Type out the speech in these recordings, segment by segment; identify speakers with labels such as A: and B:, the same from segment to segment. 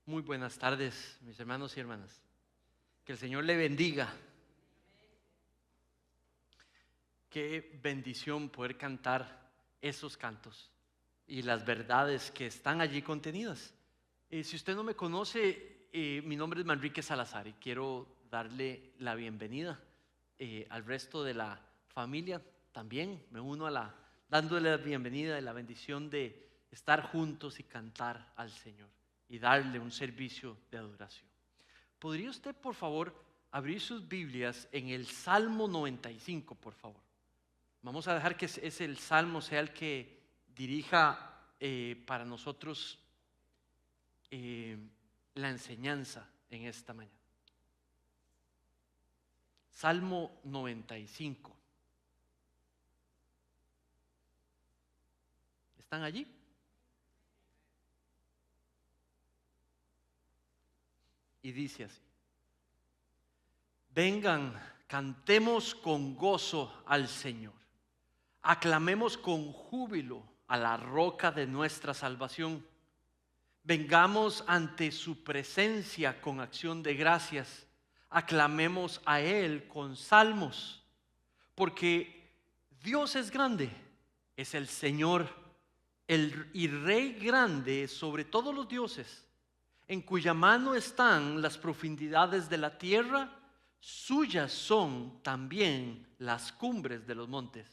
A: Muy buenas tardes, mis hermanos y hermanas. Que el Señor le bendiga. Qué bendición poder cantar esos cantos y las verdades que están allí contenidas. Si usted no me conoce, mi nombre es Manrique Salazar y quiero darle la bienvenida al resto de la familia. También me uno dándole la bienvenida y la bendición de estar juntos y cantar al Señor y darle un servicio de adoración. ¿Podría usted, por favor, abrir sus Biblias en el Salmo 95, por favor? Vamos a dejar que es el Salmo sea el que dirija para nosotros la enseñanza en esta mañana. Salmo 95. ¿Están allí? Y dice así: vengan, cantemos con gozo al Señor, aclamemos con júbilo a la roca de nuestra salvación. Vengamos ante su presencia con acción de gracias, aclamemos a Él con salmos, porque Dios es grande, es el Señor, y Rey grande sobre todos los dioses, en cuya mano están las profundidades de la tierra, suyas son también las cumbres de los montes.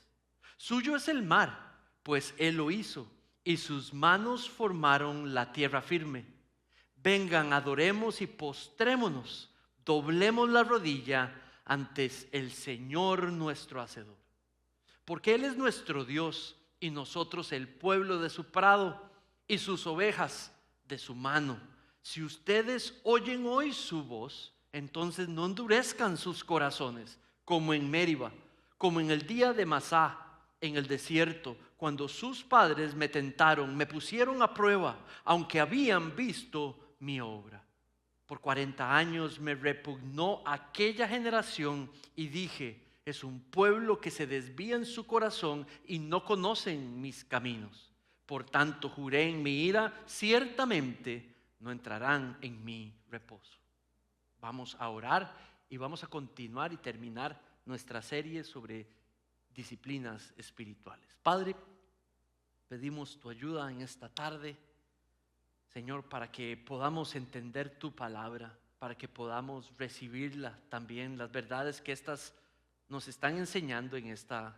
A: Suyo es el mar, pues Él lo hizo, y sus manos formaron la tierra firme. Vengan, adoremos y postrémonos, doblemos la rodilla ante el Señor nuestro Hacedor. Porque Él es nuestro Dios y nosotros el pueblo de su prado y sus ovejas de su mano. Si ustedes oyen hoy su voz, entonces no endurezcan sus corazones, como en Meriba, como en el día de Masá, en el desierto, cuando sus padres me tentaron, me pusieron a prueba, aunque habían visto mi obra. Por 40 años me repugnó aquella generación y dije: es un pueblo que se desvía en su corazón y no conocen mis caminos. Por tanto juré en mi ira, ciertamente no entrarán en mi reposo. Vamos a orar y vamos a continuar y terminar nuestra serie sobre disciplinas espirituales. Padre, pedimos tu ayuda en esta tarde, Señor, para que podamos entender tu palabra, para que podamos recibirla también, las verdades que estas nos están enseñando en esta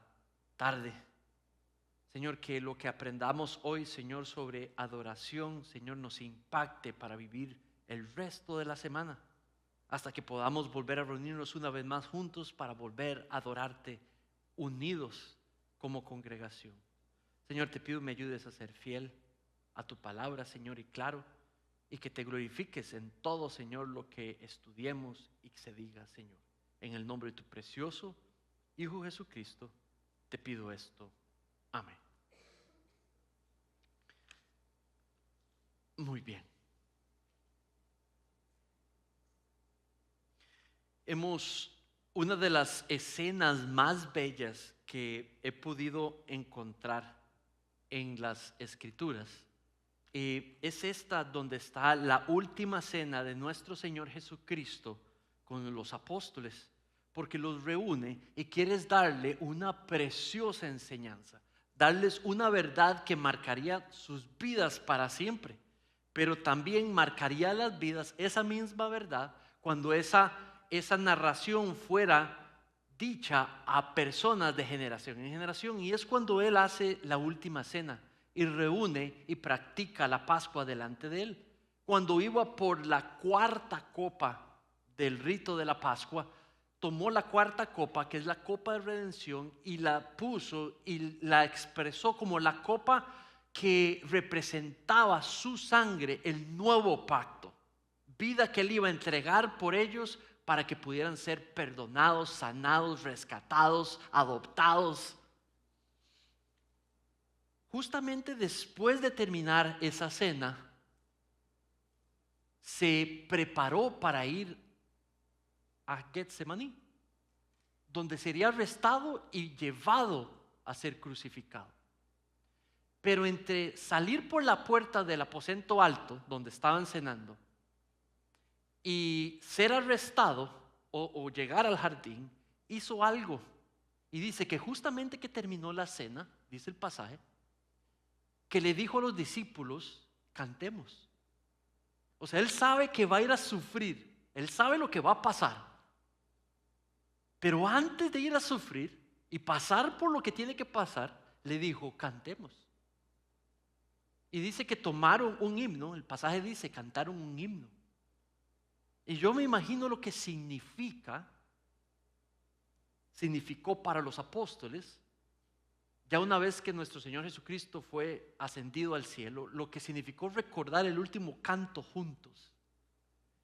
A: tarde. Señor, que lo que aprendamos hoy, Señor, sobre adoración, Señor, nos impacte para vivir el resto de la semana, hasta que podamos volver a reunirnos una vez más juntos para volver a adorarte unidos como congregación. Señor, te pido me ayudes a ser fiel a tu palabra, Señor, y claro, y que te glorifiques en todo, Señor, lo que estudiemos y que se diga, Señor. En el nombre de tu precioso Hijo Jesucristo, te pido esto. Amén. Muy bien. Una de las escenas más bellas que he podido encontrar en las Escrituras es esta, donde está la última cena de nuestro Señor Jesucristo con los apóstoles, porque los reúne y quiere darle una preciosa enseñanza, darles una verdad que marcaría sus vidas para siempre, pero también marcaría las vidas, esa misma verdad, cuando esa narración fuera dicha a personas de generación en generación. Y es cuando Él hace la última cena y reúne y practica la Pascua delante de Él. Cuando iba por la cuarta copa del rito de la Pascua, tomó la cuarta copa, que es la copa de redención, y la puso y la expresó como la copa que representaba su sangre, el nuevo pacto, vida que Él iba a entregar por ellos para que pudieran ser perdonados, sanados, rescatados, adoptados. Justamente después de terminar esa cena, se preparó para ir a Getsemaní, donde sería arrestado y llevado a ser crucificado. Pero entre salir por la puerta del aposento alto, donde estaban cenando, y ser arrestado o llegar al jardín, hizo algo. Y dice que justamente que terminó la cena, dice el pasaje, que le dijo a los discípulos, cantemos. O sea, él sabe que va a ir a sufrir, él sabe lo que va a pasar. Pero antes de ir a sufrir y pasar por lo que tiene que pasar, le dijo, cantemos. Y dice que tomaron un himno, el pasaje dice, cantaron un himno. Y yo me imagino lo que significó para los apóstoles, ya una vez que nuestro Señor Jesucristo fue ascendido al cielo, lo que significó recordar el último canto juntos.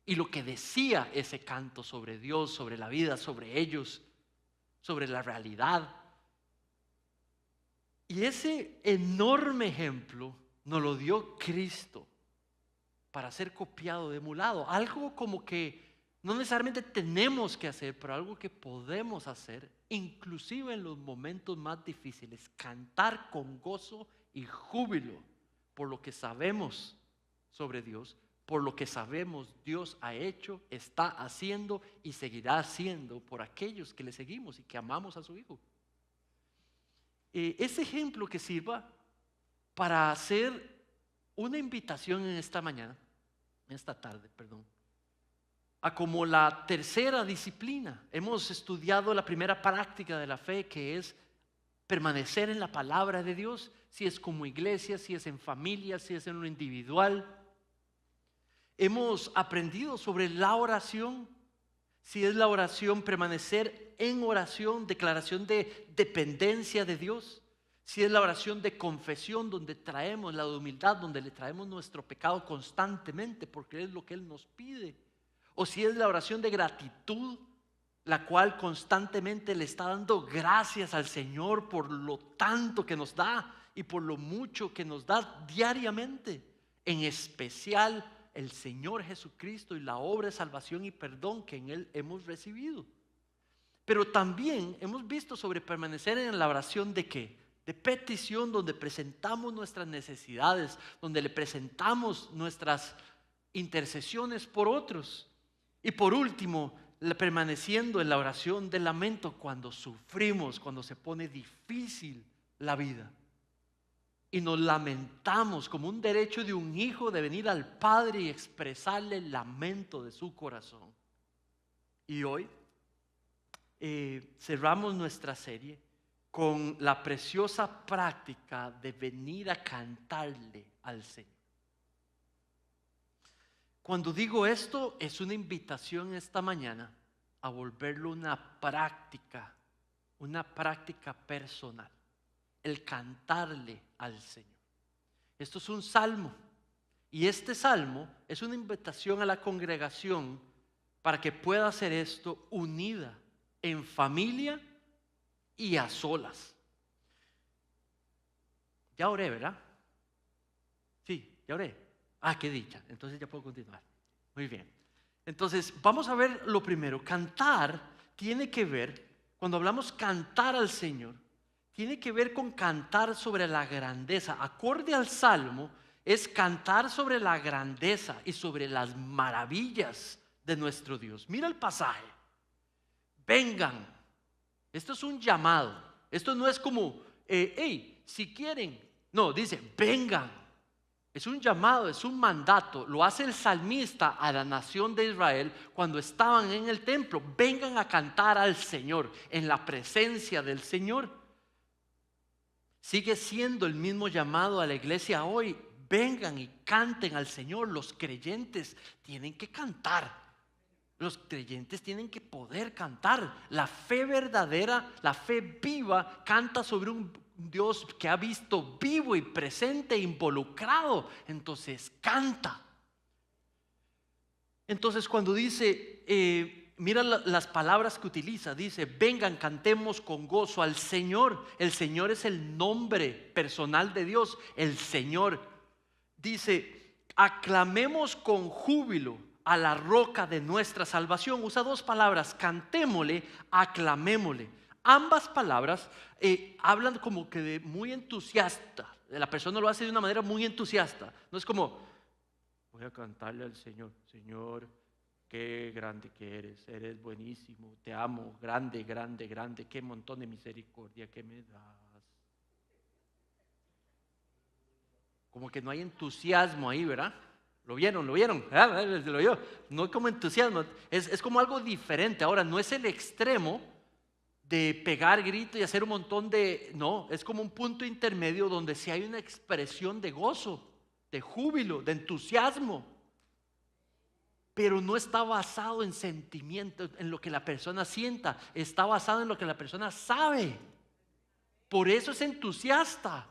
A: Y lo que decía ese canto sobre Dios, sobre la vida, sobre ellos, sobre la realidad. Y ese enorme ejemplo nos lo dio Cristo para ser copiado, emulado. Algo como que no necesariamente tenemos que hacer, pero algo que podemos hacer, inclusive en los momentos más difíciles. Cantar con gozo y júbilo por lo que sabemos sobre Dios, por lo que sabemos Dios ha hecho, está haciendo y seguirá haciendo por aquellos que le seguimos y que amamos a su Hijo. Ese ejemplo que sirva para hacer una invitación en esta tarde, a como la tercera disciplina. Hemos estudiado la primera práctica de la fe, que es permanecer en la palabra de Dios, si es como iglesia, si es en familia, si es en lo individual. Hemos aprendido sobre la oración, si es la oración, permanecer en oración, declaración de dependencia de Dios. Si es la oración de confesión, donde traemos la de humildad, donde le traemos nuestro pecado constantemente, porque es lo que Él nos pide. O si es la oración de gratitud, la cual constantemente le está dando gracias al Señor por lo tanto que nos da y por lo mucho que nos da diariamente. En especial el Señor Jesucristo y la obra de salvación y perdón que en Él hemos recibido. Pero también hemos visto sobre permanecer en la oración de ¿qué? De petición, donde presentamos nuestras necesidades, donde le presentamos nuestras intercesiones por otros. Y por último, permaneciendo en la oración de lamento cuando sufrimos, cuando se pone difícil la vida. Y nos lamentamos como un derecho de un hijo de venir al Padre y expresarle el lamento de su corazón. Y hoy cerramos nuestra serie con la preciosa práctica de venir a cantarle al Señor. Cuando digo esto, es una invitación esta mañana a volverlo una práctica personal, el cantarle al Señor. Esto es un salmo, y este salmo es una invitación a la congregación para que pueda hacer esto unida, en familia y a solas. Ya oré, ¿verdad? Sí, ya oré. Ah, qué dicha. Entonces ya puedo continuar. Muy bien. Entonces vamos a ver lo primero. Cantar tiene que ver, cuando hablamos cantar al Señor, tiene que ver con cantar sobre la grandeza. Acorde al Salmo, es cantar sobre la grandeza y sobre las maravillas de nuestro Dios. Mira el pasaje. Vengan. Esto es un llamado. Esto no es como, hey, si quieren. No, dice, vengan. Es un llamado, es un mandato. Lo hace el salmista a la nación de Israel cuando estaban en el templo. Vengan a cantar al Señor, en la presencia del Señor. Sigue siendo el mismo llamado a la iglesia hoy. Vengan y canten al Señor. Los creyentes tienen que cantar. Los creyentes tienen que poder cantar. La fe verdadera, la fe viva, canta sobre un Dios que ha visto vivo y presente e involucrado. Entonces canta. Entonces cuando dice, mira las palabras que utiliza. Dice, vengan, cantemos con gozo al Señor. El Señor es el nombre personal de Dios. El Señor. Dice, aclamemos con júbilo a la roca de nuestra salvación. Usa dos palabras, cantémosle, aclamémosle. Ambas palabras hablan como que de muy entusiasta. La persona lo hace de una manera muy entusiasta. No es como, voy a cantarle al Señor, Señor, qué grande que eres buenísimo, te amo, grande, grande, grande, qué montón de misericordia que me das. Como que no hay entusiasmo ahí, ¿verdad? ¿Lo vieron? ¿Lo vieron? ¿Lo vio? No hay como entusiasmo, es como algo diferente. Ahora, no es el extremo de pegar grito y hacer un montón de... No, es como un punto intermedio donde sí hay una expresión de gozo, de júbilo, de entusiasmo, pero no está basado en sentimientos, en lo que la persona sienta, está basado en lo que la persona sabe. Por eso es entusiasta,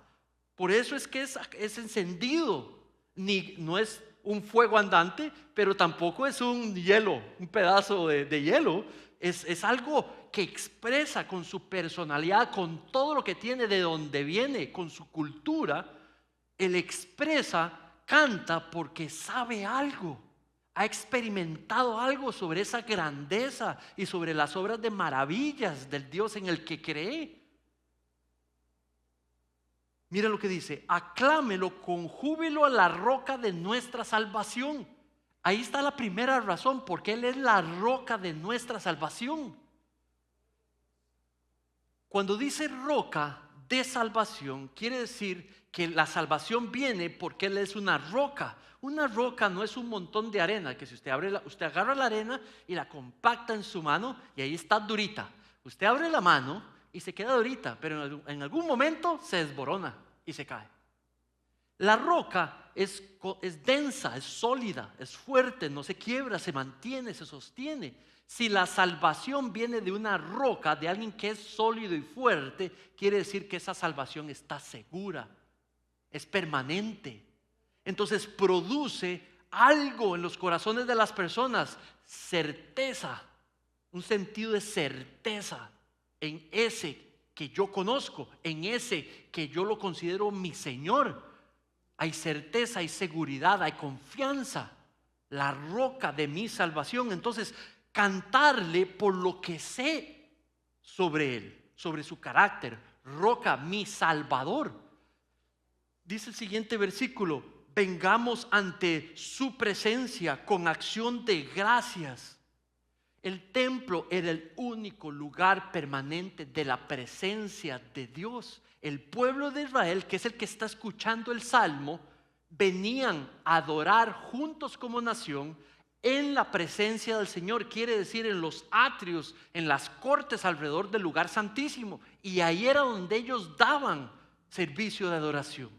A: por eso es que es encendido. No es un fuego andante, pero tampoco es un hielo, un pedazo de hielo. Es algo que expresa con su personalidad, con todo lo que tiene, de donde viene, con su cultura. Él expresa, canta porque sabe algo, ha experimentado algo sobre esa grandeza y sobre las obras de maravillas del Dios en el que cree. Mira lo que dice: aclámelo con júbilo a la roca de nuestra salvación. Ahí está la primera razón, porque Él es la roca de nuestra salvación. Cuando dice roca de salvación, quiere decir que la salvación viene porque Él es una roca. Una roca no es un montón de arena, que si usted usted agarra la arena y la compacta en su mano y ahí está durita. Usted abre la mano y se queda durita, pero en algún momento se desborona y se cae. La roca es densa, es sólida, es fuerte, no se quiebra, se mantiene, se sostiene. Si la salvación viene de una roca, de alguien que es sólido y fuerte, quiere decir que esa salvación está segura, es permanente. Entonces produce algo en los corazones de las personas: certeza, un sentido de certeza en ese que yo conozco, en ese que yo lo considero mi Señor. Hay certeza, hay seguridad, hay confianza. La roca de mi salvación. Entonces, cantarle por lo que sé sobre Él, sobre su carácter. Roca, mi Salvador. Dice el siguiente versículo: vengamos ante su presencia con acción de gracias. El templo era el único lugar permanente de la presencia de Dios. El pueblo de Israel, que es el que está escuchando el salmo, venían a adorar juntos como nación en la presencia del Señor. Quiere decir, en los atrios, en las cortes alrededor del lugar santísimo. Y ahí era donde ellos daban servicio de adoración.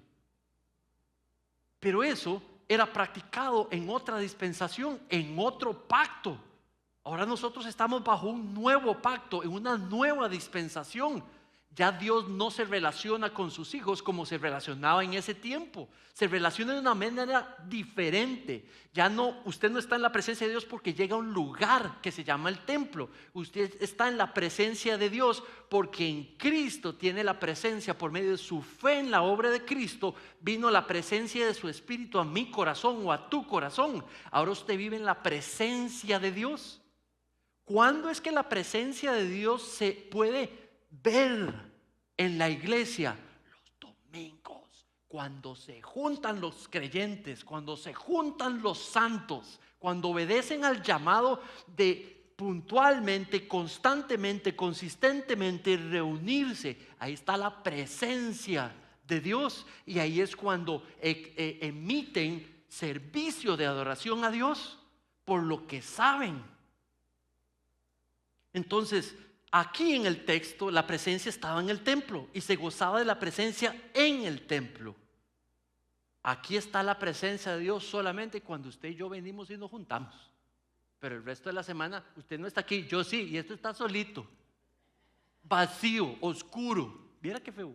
A: Pero eso era practicado en otra dispensación, en otro pacto. Ahora nosotros estamos bajo un nuevo pacto, en una nueva dispensación. Ya Dios no se relaciona con sus hijos como se relacionaba en ese tiempo. Se relaciona de una manera diferente. Ya no, usted no está en la presencia de Dios porque llega a un lugar que se llama el templo. Usted está en la presencia de Dios porque en Cristo tiene la presencia. Por medio de su fe en la obra de Cristo vino la presencia de su Espíritu a mi corazón o a tu corazón. Ahora usted vive en la presencia de Dios. ¿Cuándo es que la presencia de Dios se puede ver en la iglesia? Los domingos, cuando se juntan los creyentes, cuando se juntan los santos, cuando obedecen al llamado de puntualmente, constantemente, consistentemente reunirse. Ahí está la presencia de Dios y ahí es cuando emiten servicio de adoración a Dios por lo que saben. Entonces, aquí en el texto, la presencia estaba en el templo y se gozaba de la presencia en el templo. Aquí está la presencia de Dios solamente cuando usted y yo venimos y nos juntamos. Pero el resto de la semana, usted no está aquí, yo sí, y esto está solito, vacío, oscuro. Viera qué feo.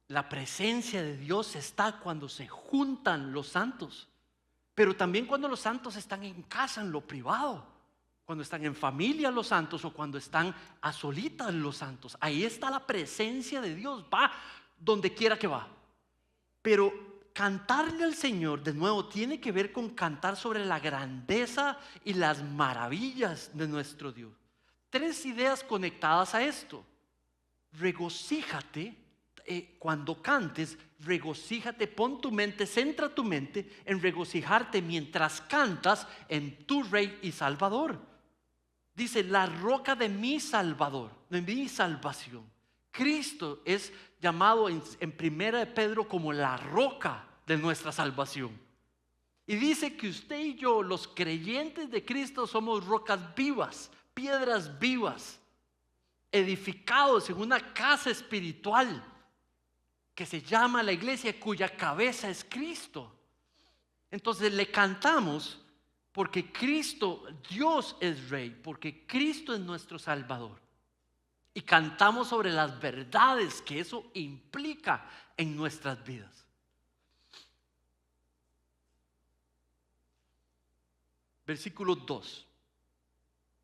A: La presencia de Dios está cuando se juntan los santos. Pero también cuando los santos están en casa, en lo privado, cuando están en familia los santos o cuando están a solitas los santos. Ahí está la presencia de Dios, va donde quiera que va. Pero cantarle al Señor, de nuevo, tiene que ver con cantar sobre la grandeza y las maravillas de nuestro Dios. 3 ideas conectadas a esto. Regocíjate. cuando cantes, regocíjate, pon tu mente, centra tu mente en regocijarte mientras cantas en tu Rey y Salvador. Dice, la roca de mi Salvador, de mi salvación. Cristo es llamado en Primera de Pedro como la roca de nuestra salvación. Y dice que usted y yo, los creyentes de Cristo, somos rocas vivas, piedras vivas, edificados en una casa espiritual que se llama la iglesia, cuya cabeza es Cristo. Entonces le cantamos porque Cristo, Dios es Rey, porque Cristo es nuestro Salvador. Y cantamos sobre las verdades que eso implica en nuestras vidas. Versículo 2.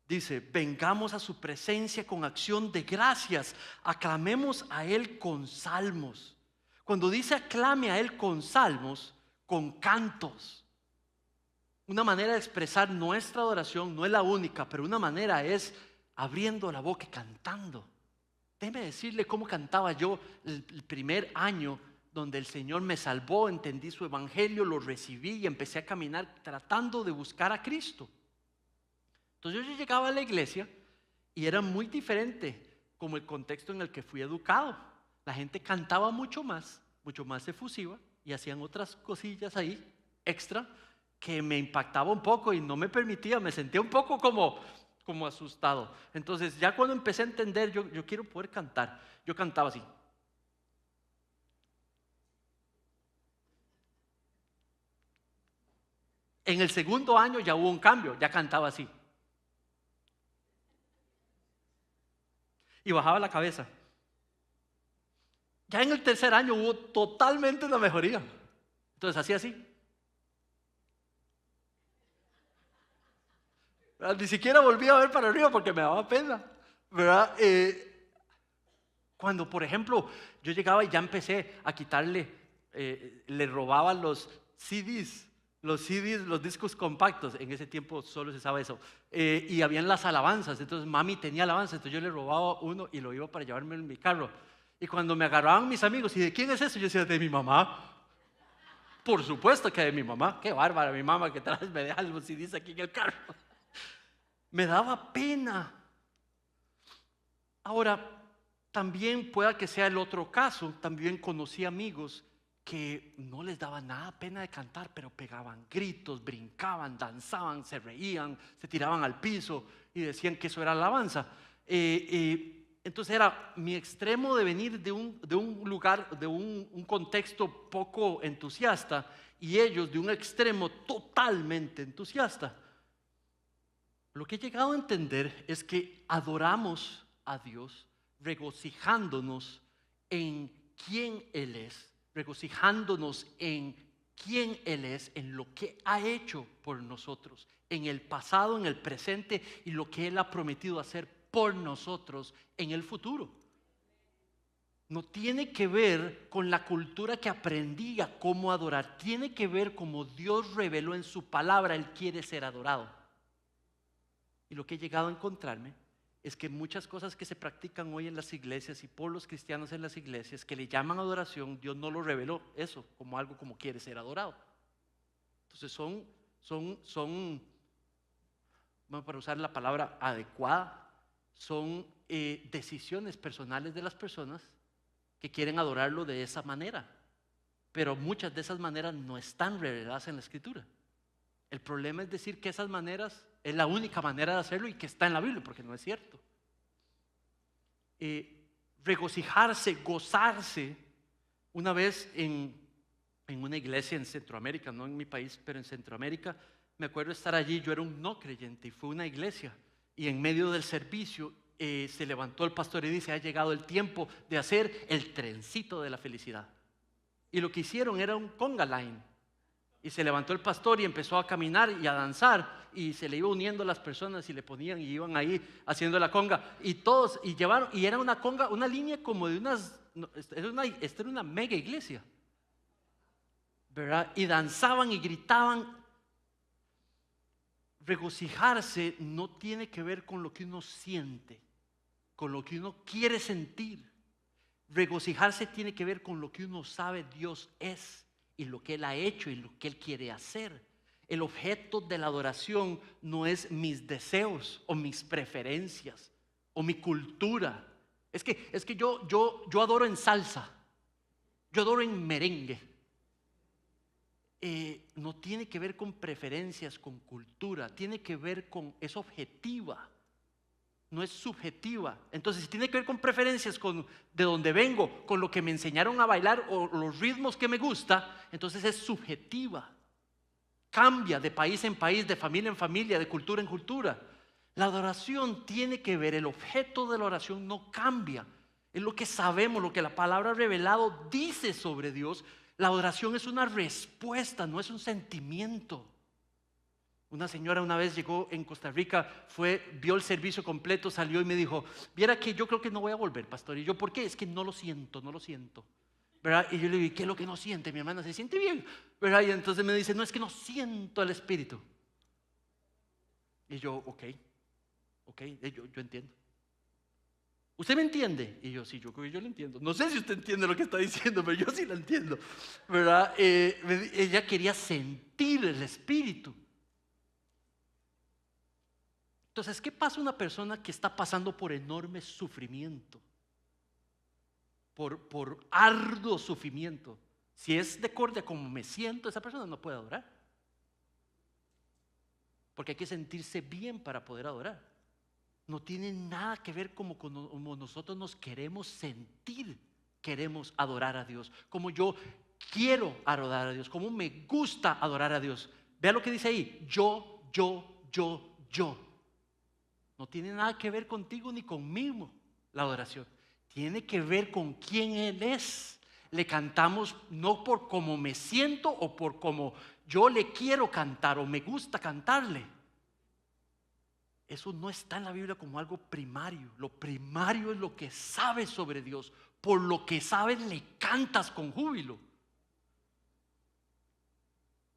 A: Dice, vengamos a su presencia con acción de gracias, aclamemos a Él con salmos. Cuando dice aclame a Él con salmos, con cantos. Una manera de expresar nuestra adoración, no es la única, pero una manera es abriendo la boca y cantando. Déjeme decirle cómo cantaba yo el primer año donde el Señor me salvó, entendí su evangelio, lo recibí y empecé a caminar tratando de buscar a Cristo. Entonces yo llegaba a la iglesia y era muy diferente como el contexto en el que fui educado. La gente cantaba mucho más efusiva y hacían otras cosillas ahí extra que me impactaba un poco y no me permitía, me sentía un poco como asustado. Entonces ya cuando empecé a entender, yo quiero poder cantar, yo cantaba así. En el segundo año ya hubo un cambio, ya cantaba así. Y bajaba la cabeza. Ya en el tercer año hubo totalmente una mejoría. Entonces hacía así. ¿Verdad? Ni siquiera volví a ver para arriba porque me daba pena, ¿verdad? Cuando, por ejemplo, yo llegaba y ya empecé a quitarle, le robaba los CDs, los discos compactos. En ese tiempo solo se usaba eso. Y habían las alabanzas. Entonces mami tenía alabanzas, entonces yo le robaba uno y lo iba para llevarme en mi carro. Y cuando me agarraban mis amigos, ¿y de quién es eso? Yo decía, de mi mamá. Por supuesto que de mi mamá. Qué bárbara mi mamá que trae, me deja los CDs aquí en el carro. Me daba pena. Ahora, también pueda que sea el otro caso. También conocí amigos que no les daba nada pena de cantar, pero pegaban gritos, brincaban, danzaban, se reían, se tiraban al piso y decían que eso era alabanza. Entonces era mi extremo de venir de un lugar, de un contexto poco entusiasta, y ellos de un extremo totalmente entusiasta. Lo que he llegado a entender es que adoramos a Dios regocijándonos en quién Él es, regocijándonos en quién Él es, en lo que ha hecho por nosotros, en el pasado, en el presente y lo que Él ha prometido hacer por nosotros en el futuro. No tiene que ver con la cultura que aprendí a cómo adorar, tiene que ver como Dios reveló en su palabra, Él quiere ser adorado. Y lo que he llegado a encontrarme es que muchas cosas que se practican hoy en las iglesias y por los cristianos en las iglesias que le llaman adoración, Dios no lo reveló eso como algo como quiere ser adorado. Entonces para usar la palabra adecuada, son decisiones personales de las personas que quieren adorarlo de esa manera. Pero muchas de esas maneras no están reveladas en la Escritura. El problema es decir que esas maneras es la única manera de hacerlo y que está en la Biblia, porque no es cierto. Regocijarse, gozarse. Una vez en una iglesia en Centroamérica, no en mi país, pero en Centroamérica, me acuerdo estar allí. Yo era un no creyente y fue una iglesia, y en medio del servicio se levantó el pastor y dice: ha llegado el tiempo de hacer el trencito de la felicidad. Y lo que hicieron era un conga line. Y se levantó el pastor y empezó a caminar y a danzar, y se le iba uniendo a las personas y le ponían y iban ahí haciendo la conga, y todos, y llevaron, y era una conga, una línea como de unas, esta era una mega iglesia, ¿verdad? Y danzaban y gritaban. Regocijarse no tiene que ver con lo que uno siente, con lo que uno quiere sentir. Regocijarse tiene que ver con lo que uno sabe Dios es y lo que Él ha hecho y lo que Él quiere hacer. El objeto de la adoración no es mis deseos o mis preferencias o mi cultura. Es que yo adoro en salsa, yo adoro en merengue. No tiene que ver con preferencias, con cultura, tiene que ver con, es objetiva, no es subjetiva. Entonces, si tiene que ver con preferencias, con de dónde vengo, con lo que me enseñaron a bailar o los ritmos que me gusta, entonces es subjetiva. Cambia de país en país, de familia en familia, de cultura en cultura. La adoración tiene que ver, el objeto de la oración no cambia. Es lo que sabemos, lo que la palabra revelado dice sobre Dios. La adoración es una respuesta, no es un sentimiento. Una señora una vez llegó en Costa Rica, vio el servicio completo, salió y me dijo: viera que yo creo que no voy a volver, pastor. Y yo, ¿por qué? Es que no lo siento, no lo siento, ¿verdad? Y yo le dije: ¿qué es lo que no siente? Mi hermana se siente bien, ¿verdad? Y entonces me dice: no, es que no siento el Espíritu. Y yo, ok, yo entiendo. ¿Usted me entiende? Y yo, sí, yo creo que yo lo entiendo. No sé si usted entiende lo que está diciendo, pero yo sí lo entiendo, ¿verdad? Ella quería sentir el Espíritu. Entonces, ¿qué pasa a una persona que está pasando por enorme sufrimiento? Por arduo sufrimiento. Si es de acorde a como me siento, esa persona no puede adorar. Porque hay que sentirse bien para poder adorar. No tiene nada que ver como nosotros nos queremos sentir. Queremos adorar a Dios. Como yo quiero adorar a Dios. Como me gusta adorar a Dios. Vea lo que dice ahí. Yo. No tiene nada que ver contigo ni conmigo la adoración. Tiene que ver con quién Él es. Le cantamos no por cómo me siento o por cómo yo le quiero cantar o me gusta cantarle. Eso no está en la Biblia como algo primario. Lo primario es lo que sabes sobre Dios. Por lo que sabes le cantas con júbilo.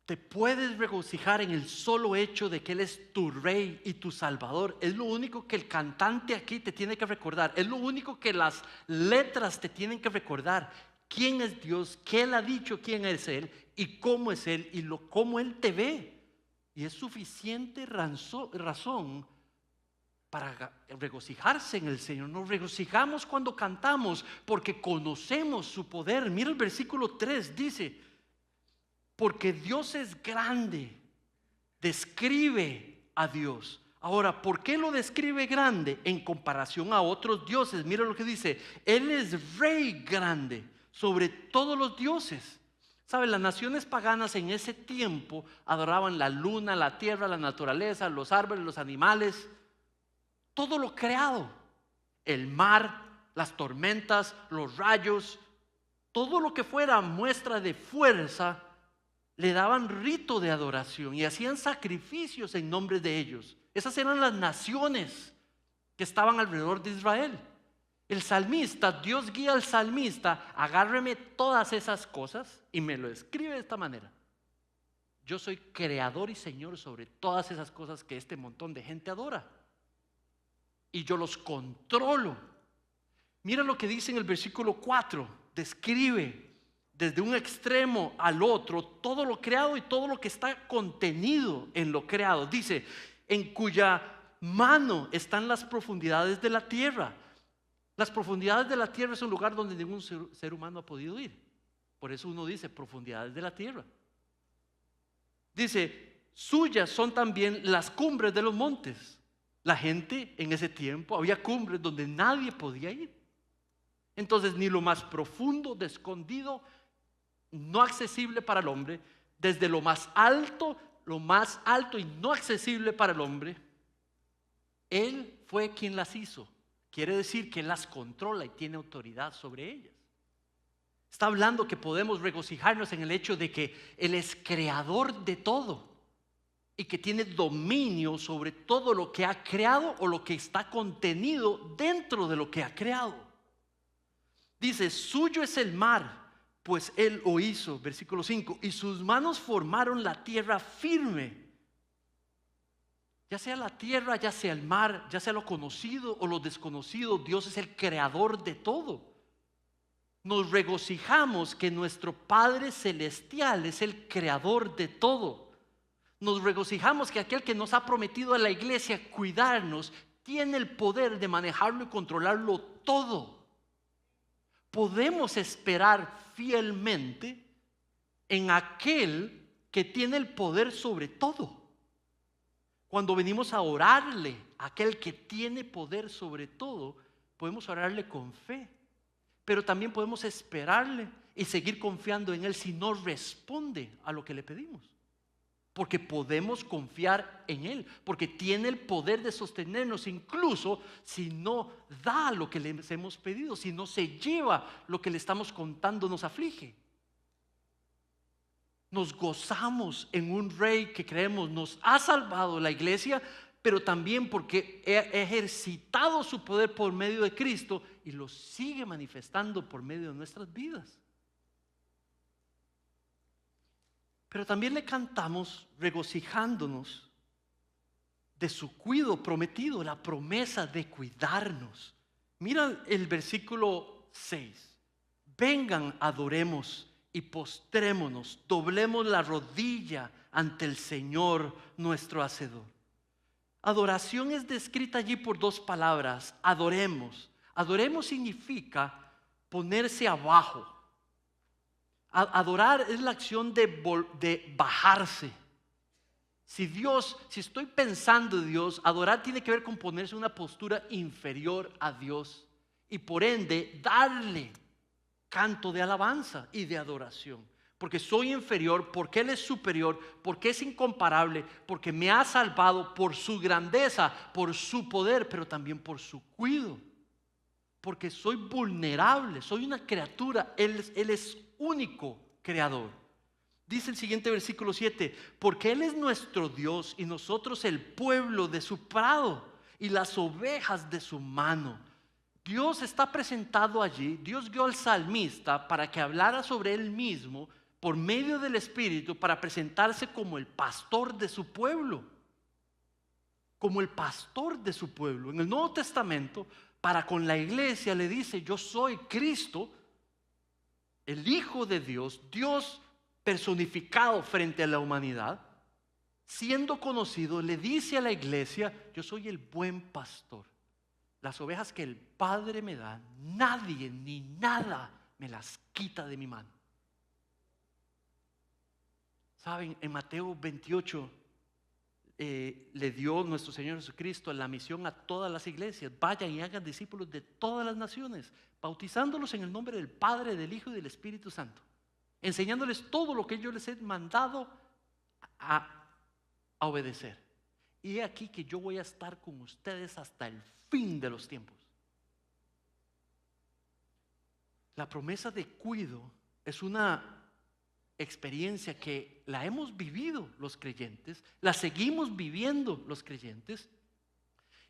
A: Te puedes regocijar en el solo hecho de que Él es tu Rey y tu Salvador. Es lo único que el cantante aquí te tiene que recordar. Es lo único que las letras te tienen que recordar. ¿Quién es Dios? ¿Qué Él ha dicho? ¿Quién es Él? ¿Y cómo es Él? ¿Y cómo Él te ve? Y es suficiente razón para regocijarse en el Señor. Nos regocijamos cuando cantamos porque conocemos su poder. Mira el versículo 3, dice: porque Dios es grande. Describe a Dios. Ahora, ¿por qué lo describe grande en comparación a otros dioses? Mira lo que dice: Él es Rey grande sobre todos los dioses. ¿Saben? Las naciones paganas en ese tiempo adoraban la luna, la tierra, la naturaleza, los árboles, los animales, todo lo creado, el mar, las tormentas, los rayos, todo lo que fuera muestra de fuerza. Le daban rito de adoración y hacían sacrificios en nombre de ellos. Esas eran las naciones que estaban alrededor de Israel. El salmista, Dios guía al salmista: agárreme todas esas cosas y me lo escribe de esta manera: yo soy creador y Señor sobre todas esas cosas que este montón de gente adora. Y yo los controlo. Mira lo que dice en el versículo 4. Describe desde un extremo al otro todo lo creado y todo lo que está contenido en lo creado. Dice: en cuya mano están las profundidades de la tierra. Las profundidades de la tierra es un lugar donde ningún ser humano ha podido ir. Por eso uno dice profundidades de la tierra. Dice: suyas son también las cumbres de los montes. La gente en ese tiempo, había cumbres donde nadie podía ir. Entonces, ni lo más profundo, de escondido, no accesible para el hombre, desde lo más alto y no accesible para el hombre, Él fue quien las hizo. Quiere decir que Él las controla y tiene autoridad sobre ellas. Está hablando que podemos regocijarnos en el hecho de que Él es creador de todo y que tiene dominio sobre todo lo que ha creado o lo que está contenido dentro de lo que ha creado. Dice: suyo es el mar, pues Él lo hizo. Versículo 5: y sus manos formaron la tierra firme. Ya sea la tierra, ya sea el mar, ya sea lo conocido o lo desconocido, Dios es el creador de todo. Nos regocijamos que nuestro Padre Celestial es el creador de todo. Nos regocijamos que aquel que nos ha prometido a la iglesia cuidarnos tiene el poder de manejarlo y controlarlo todo. Podemos esperar fielmente en aquel que tiene el poder sobre todo. Cuando venimos a orarle a aquel que tiene poder sobre todo, podemos orarle con fe, pero también podemos esperarle y seguir confiando en él si no responde a lo que le pedimos. Porque podemos confiar en él, porque tiene el poder de sostenernos incluso si no da lo que le hemos pedido, si no se lleva lo que le estamos contando, nos aflige. Nos gozamos en un rey que creemos nos ha salvado la iglesia, pero también porque ha ejercitado su poder por medio de Cristo y lo sigue manifestando por medio de nuestras vidas. Pero también le cantamos regocijándonos de su cuidado prometido, la promesa de cuidarnos. Mira el versículo 6. Vengan, adoremos y postrémonos, doblemos la rodilla ante el Señor nuestro Hacedor. Adoración es descrita allí por dos palabras, adoremos. Adoremos significa ponerse abajo. Adorar es la acción de bajarse. Si estoy pensando en Dios, adorar tiene que ver con ponerse en una postura inferior a Dios y por ende darle canto de alabanza y de adoración. Porque soy inferior, porque Él es superior, porque es incomparable, porque me ha salvado por su grandeza, por su poder, pero también por su cuidado. Porque soy vulnerable, soy una criatura, Él es único creador. Dice el siguiente versículo 7, porque Él es nuestro Dios y nosotros el pueblo de su prado y las ovejas de su mano. Dios está presentado allí, Dios guió al salmista para que hablara sobre Él mismo por medio del Espíritu para presentarse como el pastor de su pueblo. Como el pastor de su pueblo. En el Nuevo Testamento, para con la iglesia le dice, yo soy Cristo, el Hijo de Dios, Dios personificado frente a la humanidad, siendo conocido, le dice a la iglesia, yo soy el buen pastor. Las ovejas que el Padre me da, nadie ni nada me las quita de mi mano. Saben, en Mateo 28 le dio nuestro Señor Jesucristo la misión a todas las iglesias. Vayan y hagan discípulos de todas las naciones, bautizándolos en el nombre del Padre, del Hijo y del Espíritu Santo, enseñándoles todo lo que yo les he mandado a obedecer. Y he aquí que yo voy a estar con ustedes hasta el fin de los tiempos. La promesa de cuidado es una experiencia que la hemos vivido los creyentes, la seguimos viviendo los creyentes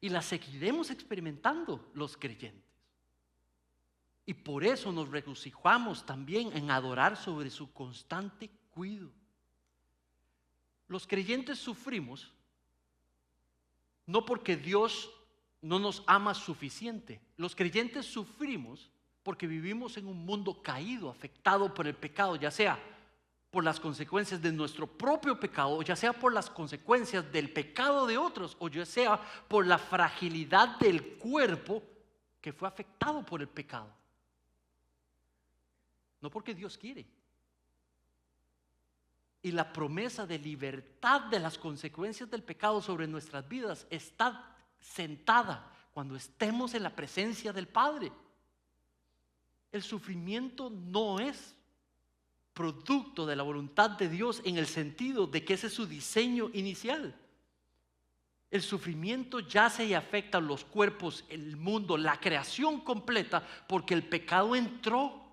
A: y la seguiremos experimentando los creyentes. Y por eso nos regocijamos también en adorar sobre su constante cuidado. Los creyentes sufrimos no porque Dios no nos ama suficiente. Los creyentes sufrimos porque vivimos en un mundo caído, afectado por el pecado, ya sea por las consecuencias de nuestro propio pecado, o ya sea por las consecuencias del pecado de otros, o ya sea por la fragilidad del cuerpo que fue afectado por el pecado. No porque Dios quiere. Y la promesa de libertad de las consecuencias del pecado sobre nuestras vidas está sentada cuando estemos en la presencia del Padre. El sufrimiento no es producto de la voluntad de Dios en el sentido de que ese es su diseño inicial. El sufrimiento yace y afecta a los cuerpos, el mundo, la creación completa, porque el pecado entró.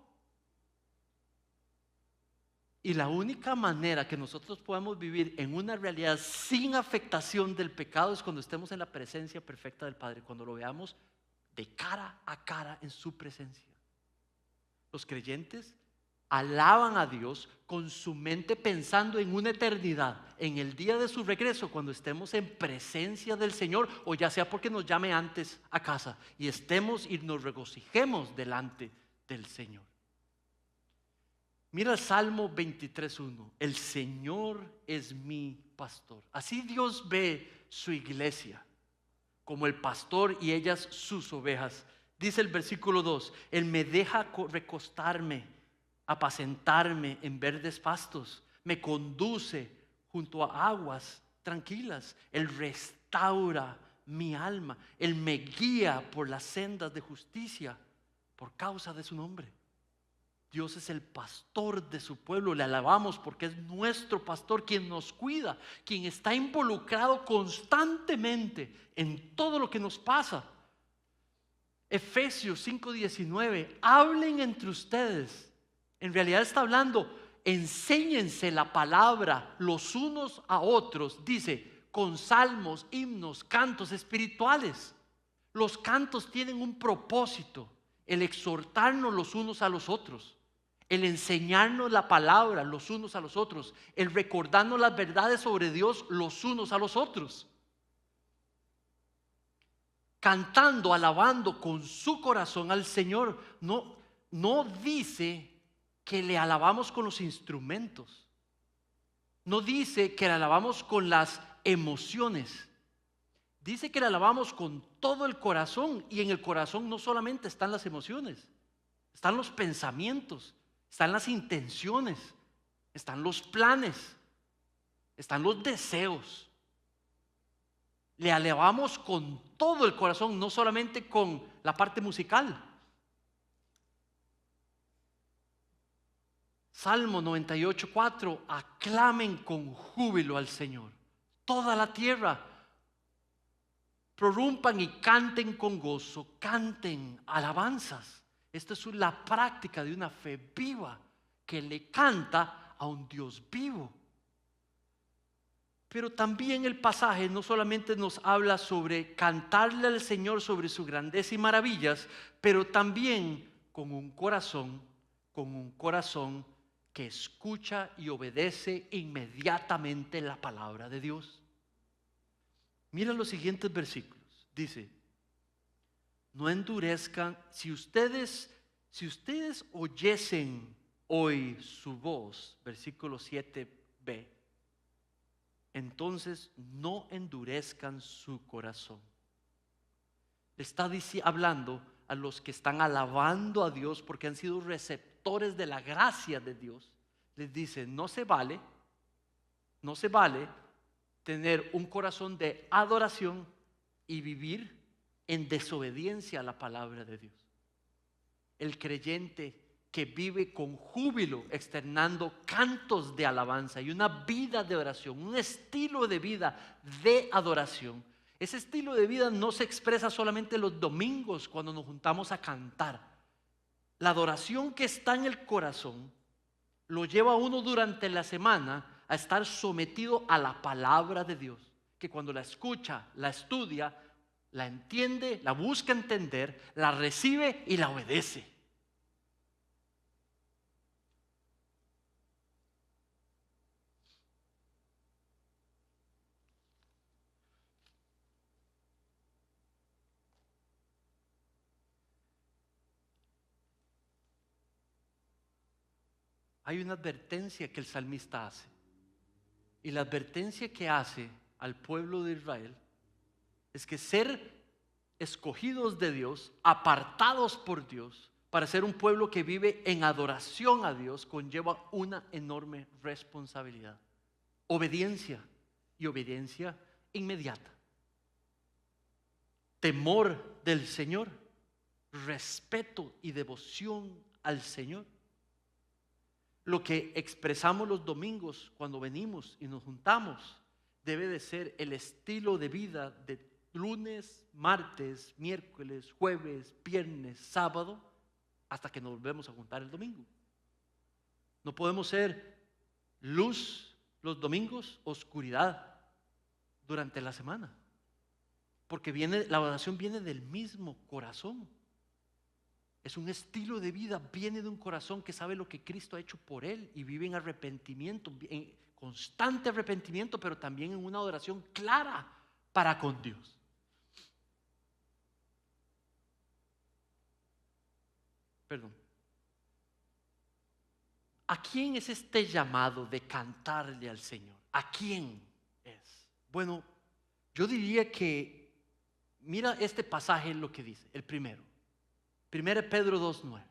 A: Y la única manera que nosotros podamos vivir en una realidad sin afectación del pecado es cuando estemos en la presencia perfecta del Padre, cuando lo veamos de cara a cara en su presencia. Los creyentes alaban a Dios con su mente pensando en una eternidad, en el día de su regreso, cuando estemos en presencia del Señor, o ya sea porque nos llame antes a casa y estemos y nos regocijemos delante del Señor. Mira el Salmo 23:1. El Señor es mi pastor. Así Dios ve su iglesia, como el pastor y ellas sus ovejas. Dice el versículo 2: Él me deja recostarme, apacentarme en verdes pastos, me conduce junto a aguas tranquilas. Él restaura mi alma, Él me guía por las sendas de justicia por causa de su nombre. Dios es el pastor de su pueblo, le alabamos porque es nuestro pastor, quien nos cuida, quien está involucrado constantemente en todo lo que nos pasa. Efesios 5:19, hablen entre ustedes. En realidad está hablando, enséñense la palabra los unos a otros, dice, con salmos, himnos, cantos espirituales. Los cantos tienen un propósito: el exhortarnos los unos a los otros, el enseñarnos la palabra los unos a los otros, el recordarnos las verdades sobre Dios los unos a los otros. Cantando, alabando con su corazón al Señor. No dice que le alabamos con los instrumentos. No dice que le alabamos con las emociones. Dice que le alabamos con todo el corazón. Y en el corazón no solamente están las emociones, están los pensamientos, están las intenciones, están los planes, están los deseos. Le alabamos con todo el corazón, no solamente con la parte musical. Salmo 98:4, aclamen con júbilo al Señor toda la tierra, prorrumpan y canten con gozo, canten alabanzas. Esta es la práctica de una fe viva que le canta a un Dios vivo. Pero también el pasaje no solamente nos habla sobre cantarle al Señor sobre su grandeza y maravillas, pero también con un corazón que escucha y obedece inmediatamente la palabra de Dios. Mira los siguientes versículos. Dice, no endurezcan, si ustedes oyesen hoy su voz, versículo 7b, entonces no endurezcan su corazón. Le está hablando a los que están alabando a Dios porque han sido receptores de la gracia de Dios. Les dice, no se vale tener un corazón de adoración y vivir en desobediencia a la palabra de Dios. El creyente que vive con júbilo, externando cantos de alabanza y una vida de oración, un estilo de vida de adoración. Ese estilo de vida no se expresa solamente los domingos cuando nos juntamos a cantar. La adoración que está en el corazón lo lleva a uno durante la semana a estar sometido a la palabra de Dios, que cuando la escucha, la estudia, la entiende, la busca entender, la recibe y la obedece. Hay una advertencia que el salmista hace. Y la advertencia que hace al pueblo de Israel es que ser escogidos de Dios, apartados por Dios, para ser un pueblo que vive en adoración a Dios, conlleva una enorme responsabilidad. Obediencia, y obediencia inmediata. Temor del Señor, respeto y devoción al Señor. Lo que expresamos los domingos cuando venimos y nos juntamos debe de ser el estilo de vida de lunes, martes, miércoles, jueves, viernes, sábado, hasta que nos volvemos a juntar el domingo. No podemos ser luz los domingos, oscuridad durante la semana, porque la oración viene del mismo corazón. Es un estilo de vida, viene de un corazón que sabe lo que Cristo ha hecho por él y vive en arrepentimiento, en constante arrepentimiento, pero también en una adoración clara para con Dios. Perdón. ¿A quién es este llamado de cantarle al Señor? ¿A quién es? Bueno, yo diría que, mira este pasaje lo que dice, el primero. 1 Pedro 2:9.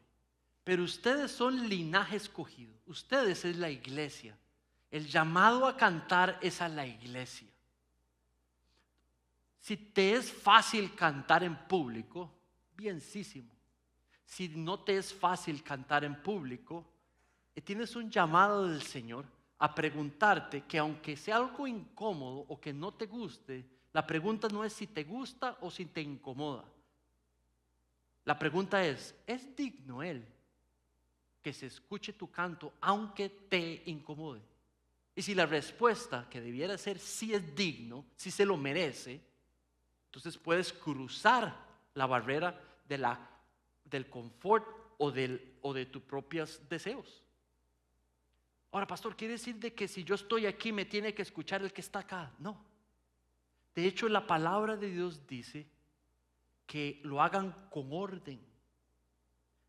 A: Pero ustedes son linaje escogido. Ustedes es la iglesia. El llamado a cantar es a la iglesia. Si te es fácil cantar en público, bienísimo. Si no te es fácil cantar en público, tienes un llamado del Señor a preguntarte que aunque sea algo incómodo o que no te guste, la pregunta no es si te gusta o si te incomoda. La pregunta ¿es digno Él que se escuche tu canto aunque te incomode? Y si la respuesta que debiera ser sí es digno, sí se lo merece, entonces puedes cruzar la barrera del confort o de tus propios deseos. Ahora, pastor, ¿quiere decir de que si yo estoy aquí me tiene que escuchar el que está acá? No. De hecho, la palabra de Dios dice que lo hagan con orden.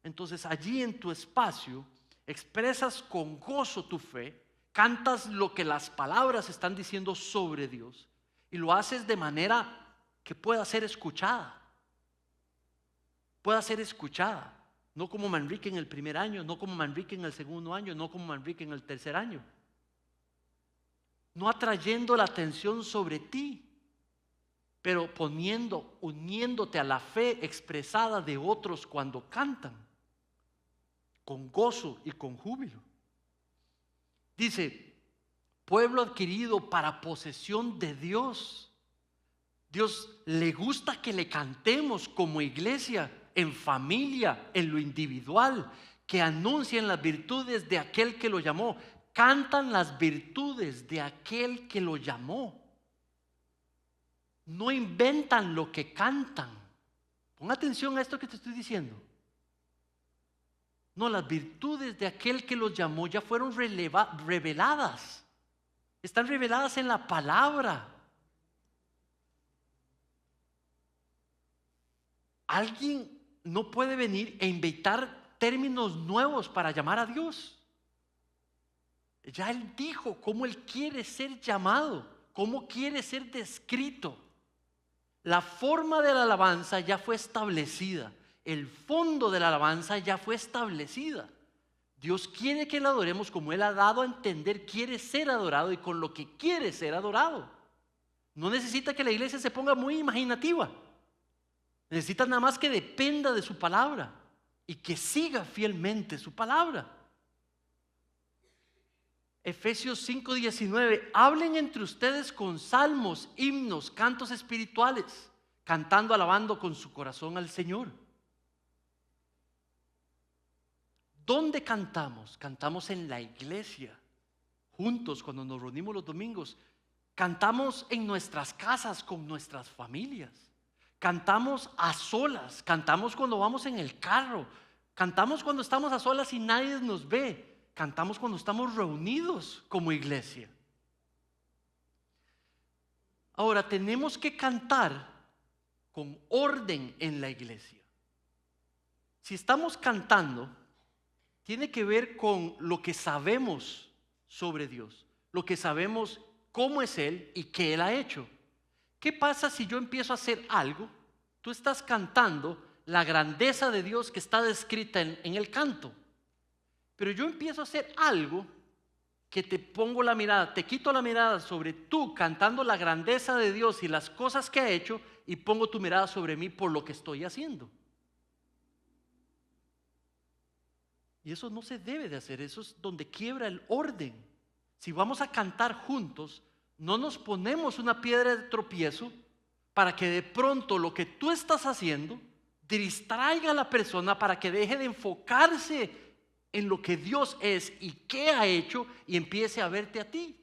A: Entonces, allí en tu espacio expresas con gozo tu fe, cantas lo que las palabras están diciendo sobre Dios y lo haces de manera que pueda ser escuchada. Pueda ser escuchada. No como Manrique en el primer año, no como Manrique en el segundo año, no como Manrique en el tercer año. No atrayendo la atención sobre ti, pero uniéndote a la fe expresada de otros cuando cantan, con gozo y con júbilo. Dice, pueblo adquirido para posesión de Dios. Dios le gusta que le cantemos como iglesia, en familia, en lo individual, que anuncien las virtudes de aquel que lo llamó. Cantan las virtudes de aquel que lo llamó. No inventan lo que cantan. Pon atención a esto que te estoy diciendo. No, las virtudes de aquel que los llamó ya fueron reveladas. Están reveladas en la palabra. Alguien no puede venir e inventar términos nuevos para llamar a Dios. Ya Él dijo cómo Él quiere ser llamado, cómo quiere ser descrito. La forma de la alabanza ya fue establecida. El fondo de la alabanza ya fue establecida. Dios quiere que le adoremos como Él ha dado a entender, quiere ser adorado y con lo que quiere ser adorado. No necesita que la iglesia se ponga muy imaginativa. Necesita nada más que dependa de su palabra y que siga fielmente su palabra. Efesios 5:19, hablen entre ustedes con salmos, himnos, cantos espirituales, cantando, alabando con su corazón al Señor. ¿Dónde cantamos? Cantamos en la iglesia, juntos cuando nos reunimos los domingos. Cantamos en nuestras casas con nuestras familias. Cantamos a solas, cantamos cuando vamos en el carro, cantamos cuando estamos a solas y nadie nos ve. Cantamos cuando estamos reunidos como iglesia. Ahora tenemos que cantar con orden en la iglesia. Si estamos cantando, tiene que ver con lo que sabemos sobre Dios, lo que sabemos cómo es Él y qué Él ha hecho. ¿Qué pasa si yo empiezo a hacer algo? Tú estás cantando la grandeza de Dios que está descrita en el canto. Pero yo empiezo a hacer algo que te pongo la mirada, te quito la mirada sobre tú cantando la grandeza de Dios y las cosas que ha hecho y pongo tu mirada sobre mí por lo que estoy haciendo. Y eso no se debe de hacer, eso es donde quiebra el orden. Si vamos a cantar juntos, no nos ponemos una piedra de tropiezo para que de pronto lo que tú estás haciendo distraiga a la persona para que deje de enfocarse en lo que Dios es y qué ha hecho y empiece a verte a ti.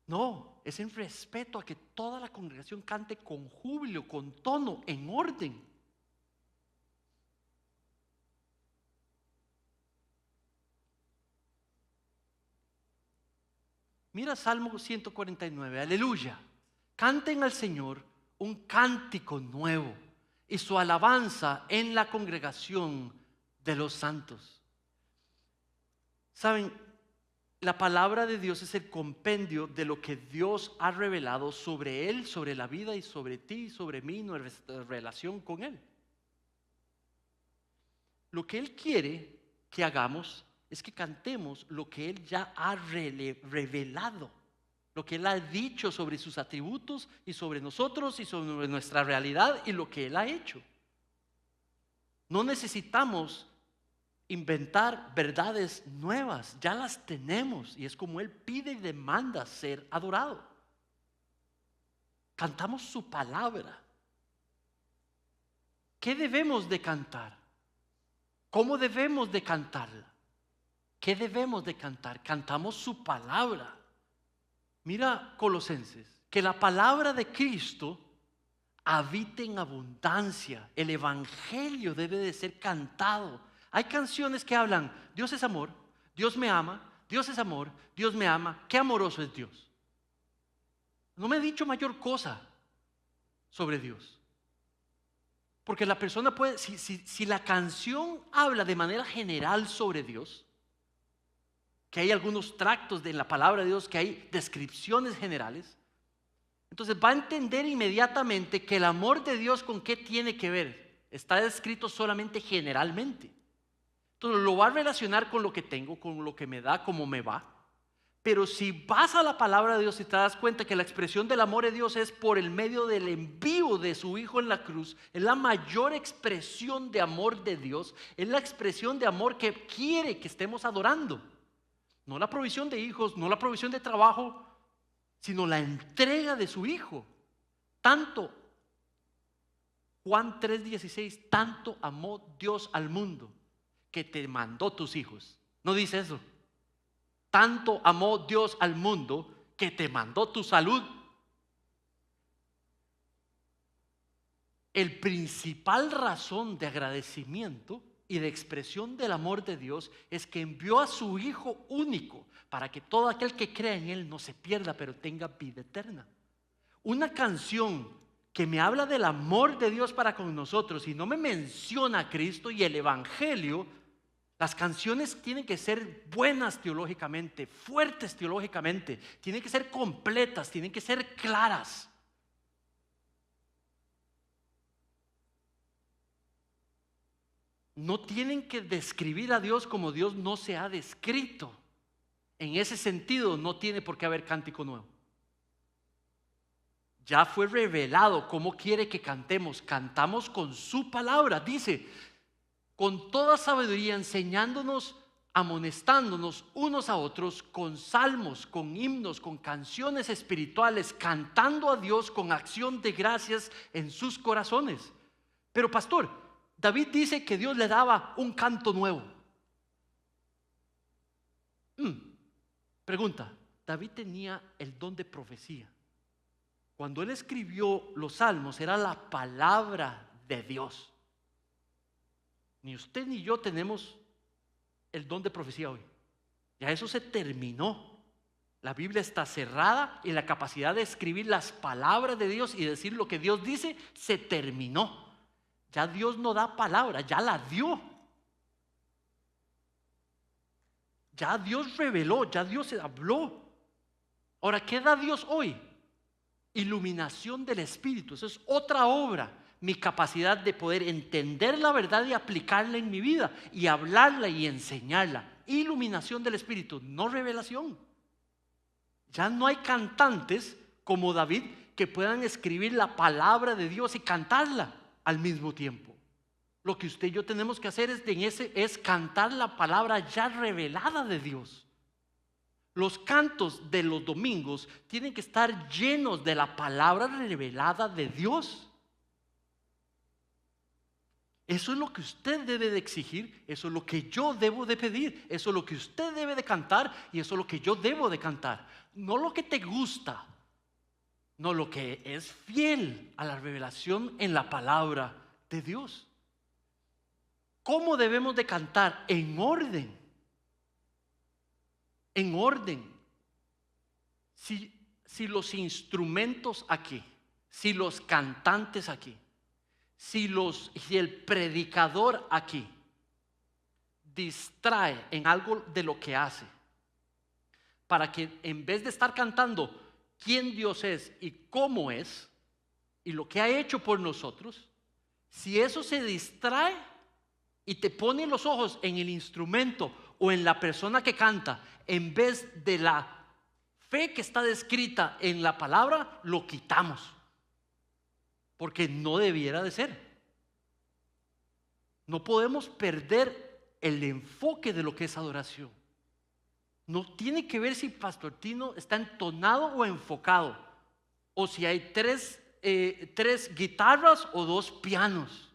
A: No, es en respeto a que toda la congregación cante con júbilo, con tono, en orden. Mira Salmo 149, aleluya. Canten al Señor un cántico nuevo. y su alabanza en la congregación de los santos. ¿Saben? La palabra de Dios es el compendio de lo que Dios ha revelado sobre Él, sobre la vida y sobre ti, sobre mí, nuestra relación con Él. Lo que Él quiere que hagamos es que cantemos lo que Él ya ha revelado, lo que Él ha dicho sobre sus atributos y sobre nosotros y sobre nuestra realidad y lo que Él ha hecho. No necesitamos inventar verdades nuevas, ya las tenemos y es como Él pide y demanda ser adorado. Cantamos su palabra. ¿Qué debemos de cantar? ¿Cómo debemos de cantarla? ¿Qué debemos de cantar? Cantamos su palabra. Mira Colosenses, que la palabra de Cristo habite en abundancia. El evangelio debe de ser cantado. Hay canciones que hablan, Dios es amor, Dios me ama, Dios es amor, Dios me ama. Qué amoroso es Dios. No me he dicho mayor cosa sobre Dios. Porque la persona puede, si la canción habla de manera general sobre Dios, que hay algunos tractos de la palabra de Dios, que hay descripciones generales, entonces va a entender inmediatamente que el amor de Dios con qué tiene que ver. Está descrito solamente generalmente. Entonces lo va a relacionar con lo que tengo, con lo que me da, cómo me va. Pero si vas a la palabra de Dios y te das cuenta que la expresión del amor de Dios es por el medio del envío de su Hijo en la cruz, es la mayor expresión de amor de Dios, es la expresión de amor que quiere que estemos adorando. No la provisión de hijos, no la provisión de trabajo, sino la entrega de su Hijo. Tanto, Juan 3:16, tanto amó Dios al mundo que te mandó tus hijos. ¿No dice eso? Tanto amó Dios al mundo que te mandó tu salud. El principal razón de agradecimiento y de expresión del amor de Dios es que envió a su Hijo único para que todo aquel que crea en Él no se pierda, pero tenga vida eterna. Una canción que me habla del amor de Dios para con nosotros y no me menciona a Cristo y el Evangelio. Las canciones tienen que ser buenas teológicamente, fuertes teológicamente, tienen que ser completas, tienen que ser claras. No tienen que describir a Dios como Dios no se ha descrito. En ese sentido, no tiene por qué haber cántico nuevo. Ya fue revelado cómo quiere que cantemos. Cantamos con su palabra. Dice, con toda sabiduría, enseñándonos, amonestándonos unos a otros con salmos, con himnos, con canciones espirituales, cantando a Dios con acción de gracias en sus corazones. Pero pastor, David dice que Dios le daba un canto nuevo. Pregunta, David tenía el don de profecía. Cuando él escribió los salmos era la palabra de Dios. Ni usted ni yo tenemos el don de profecía hoy. Ya eso se terminó. La Biblia está cerrada y la capacidad de escribir las palabras de Dios y decir lo que Dios dice se terminó. Ya Dios no da palabra, ya la dio. Ya Dios reveló, ya Dios habló. Ahora, ¿qué da Dios hoy? Iluminación del Espíritu. Eso es otra obra. Mi capacidad de poder entender la verdad y aplicarla en mi vida y hablarla y enseñarla. Iluminación del Espíritu, no revelación. Ya no hay cantantes como David que puedan escribir la palabra de Dios y cantarla al mismo tiempo. Lo que usted y yo tenemos que hacer es cantar la palabra ya revelada de Dios. Los cantos de los domingos tienen que estar llenos de la palabra revelada de Dios. Eso es lo que usted debe de exigir, eso es lo que yo debo de pedir, eso es lo que usted debe de cantar y eso es lo que yo debo de cantar. No lo que te gusta, no lo que es fiel a la revelación en la palabra de Dios. ¿Cómo debemos de cantar? En orden. En orden. Si los instrumentos aquí, si los cantantes aquí, si el predicador aquí distrae en algo de lo que hace, para que en vez de estar cantando quién Dios es y cómo es, y lo que ha hecho por nosotros, si eso se distrae y te pone los ojos en el instrumento o en la persona que canta, en vez de la fe que está descrita en la palabra, lo quitamos. Porque no debiera de ser. No podemos perder el enfoque de lo que es adoración. No tiene que ver si Pastor Tino está entonado o enfocado, o si hay tres guitarras o dos pianos.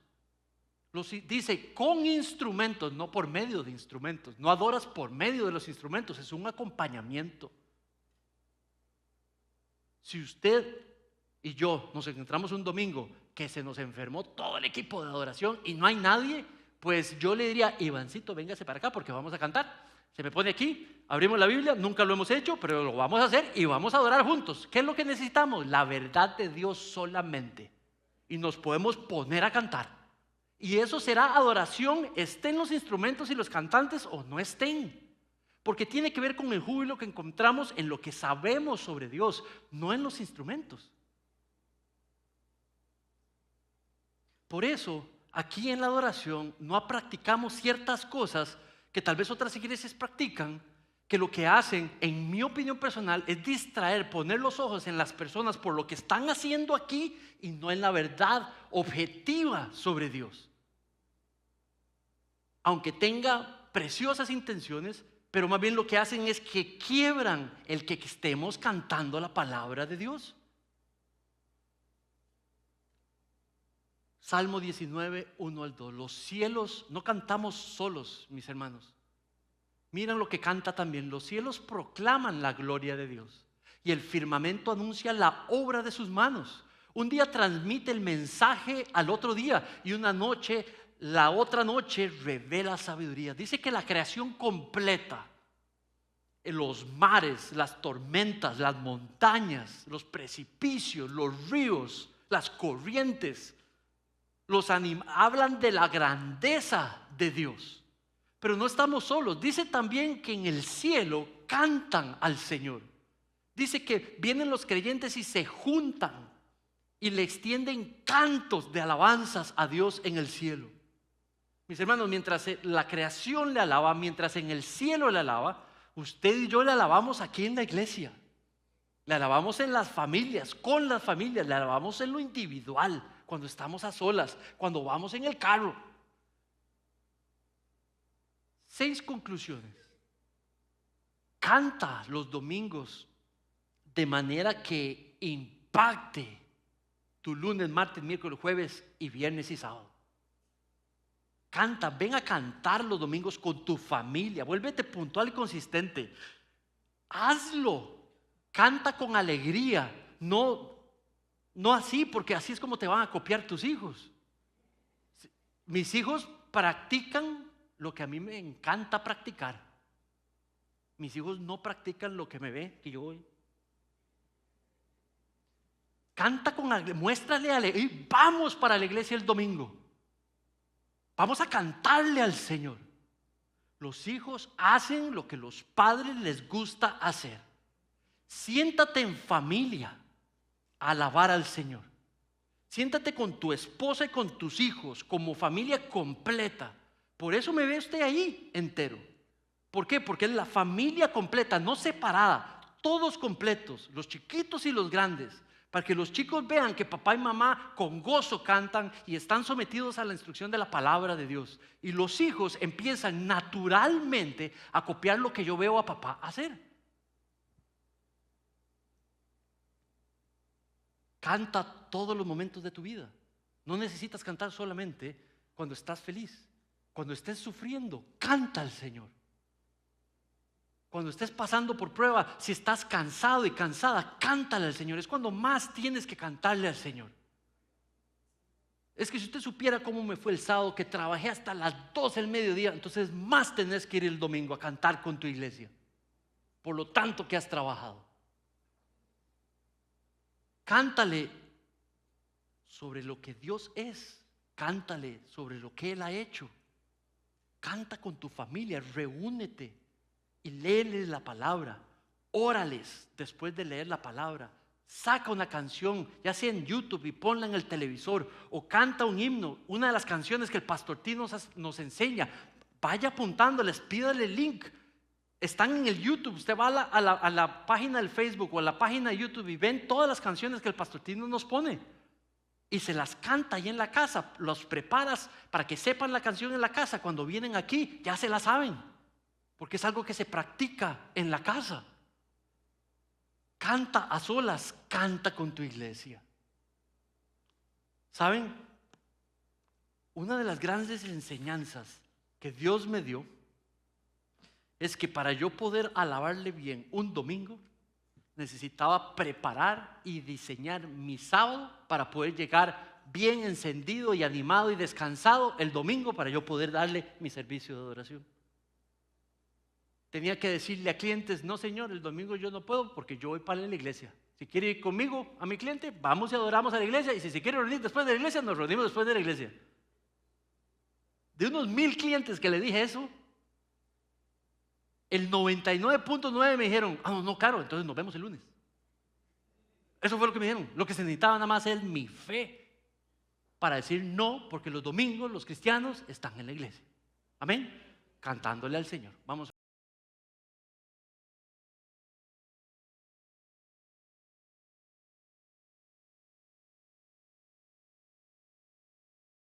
A: Dice con instrumentos, no por medio de instrumentos. No adoras por medio de los instrumentos, es un acompañamiento. Si usted y yo nos encontramos un domingo que se nos enfermó todo el equipo de adoración y no hay nadie, pues yo le diría: Ivancito, véngase para acá porque vamos a cantar. Se me pone aquí, abrimos la Biblia, nunca lo hemos hecho, pero lo vamos a hacer y vamos a adorar juntos. ¿Qué es lo que necesitamos? La verdad de Dios solamente. Y nos podemos poner a cantar. Y eso será adoración, estén los instrumentos y los cantantes o no estén. Porque tiene que ver con el júbilo que encontramos en lo que sabemos sobre Dios, no en los instrumentos. Por eso, aquí en la adoración no practicamos ciertas cosas que tal vez otras iglesias practican, que lo que hacen, en mi opinión personal, es distraer, poner los ojos en las personas por lo que están haciendo aquí y no en la verdad objetiva sobre Dios. Aunque tenga preciosas intenciones, pero más bien lo que hacen es que quiebran el que estemos cantando la palabra de Dios. Salmo 19, 1 al 2. Los cielos, no cantamos solos, mis hermanos. Miren lo que canta también. Los cielos proclaman la gloria de Dios y el firmamento anuncia la obra de sus manos. Un día transmite el mensaje al otro día y la otra noche revela sabiduría. Dice que la creación completa, los mares, las tormentas, las montañas, los precipicios, los ríos, las corrientes, hablan de la grandeza de Dios. Pero no estamos solos. Dice también que en el cielo cantan al Señor. Dice que vienen los creyentes y se juntan y le extienden cantos de alabanzas a Dios en el cielo. Mis hermanos, mientras la creación le alaba, mientras en el cielo le alaba, usted y yo le alabamos aquí en la iglesia. Le alabamos en las familias, con las familias, le alabamos en lo individual, cuando estamos a solas, cuando vamos en el carro. 6 conclusiones. Canta los domingos de manera que impacte tu lunes, martes, miércoles, jueves y viernes y sábado. Canta, ven a cantar los domingos con tu familia. Vuélvete puntual y consistente. Hazlo. Canta con alegría. No así, porque así es como te van a copiar tus hijos. Mis hijos practican lo que a mí me encanta practicar. Mis hijos no practican lo que me ve que yo voy. Canta con alegría, muéstrale alegría. Vamos para la iglesia el domingo. Vamos a cantarle al Señor. Los hijos hacen lo que los padres les gusta hacer. Siéntate en familia a alabar al Señor. Siéntate con tu esposa y con tus hijos como familia completa. Por eso me ve usted ahí entero. ¿Por qué? Porque es la familia completa, no separada, todos completos, los chiquitos y los grandes. Para que los chicos vean que papá y mamá con gozo cantan y están sometidos a la instrucción de la palabra de Dios. Y los hijos empiezan naturalmente a copiar lo que yo veo a papá hacer. Canta todos los momentos de tu vida. No necesitas cantar solamente cuando estás feliz. Cuando estés sufriendo, canta al Señor. Cuando estés pasando por prueba, si estás cansado y cansada, cántale al Señor. Es cuando más tienes que cantarle al Señor. Es que si usted supiera cómo me fue el sábado, que trabajé hasta las 12 del mediodía, entonces más tenés que ir el domingo a cantar con tu iglesia. Por lo tanto que has trabajado. Cántale sobre lo que Dios es cántale sobre lo que Él ha hecho. Canta con tu familia, reúnete y léeles la palabra. Órales después de leer la palabra. Saca una canción, ya sea en YouTube, y ponla en el televisor, o canta un himno, una de las canciones que el pastor Tino nos enseña. Vaya apuntándoles, pídale el link. Están en el YouTube. Usted va a la página del Facebook o a la página de YouTube y ven todas las canciones que el pastor Tino nos pone. Y se las canta ahí en la casa. Los preparas para que sepan la canción en la casa. Cuando vienen aquí ya se la saben, porque es algo que se practica en la casa. Canta a solas, canta con tu iglesia. ¿Saben? Una de las grandes enseñanzas que Dios me dio es que para yo poder alabarle bien un domingo, necesitaba preparar y diseñar mi sábado para poder llegar bien encendido y animado y descansado el domingo para yo poder darle mi servicio de adoración. Tenía que decirle a clientes: no señor, el domingo yo no puedo porque yo voy para la iglesia. Si quiere ir conmigo a mi cliente, vamos y adoramos a la iglesia, y si se quiere reunir después de la iglesia, nos reunimos después de la iglesia. De unos 1000 clientes que le dije eso, el 99.9 me dijeron: ah, no, Caro, entonces nos vemos el lunes. Eso fue lo que me dijeron. Lo que se necesitaba nada más es mi fe para decir no, porque los domingos los cristianos están en la iglesia. Amén. Cantándole al Señor. Vamos.